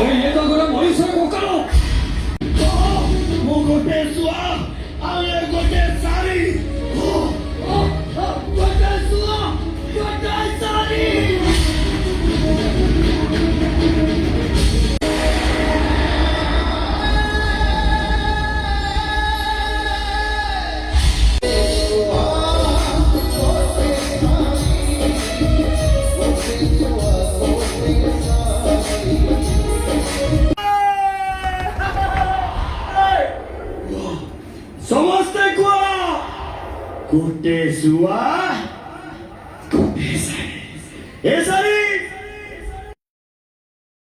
ये तो गुरु मनुष्य को करो मो गोटे सुआ आवे गोटे सारी गोटे सुआ गोटे सारी समझते को गोटे सुआ गोटे सारी ए सारी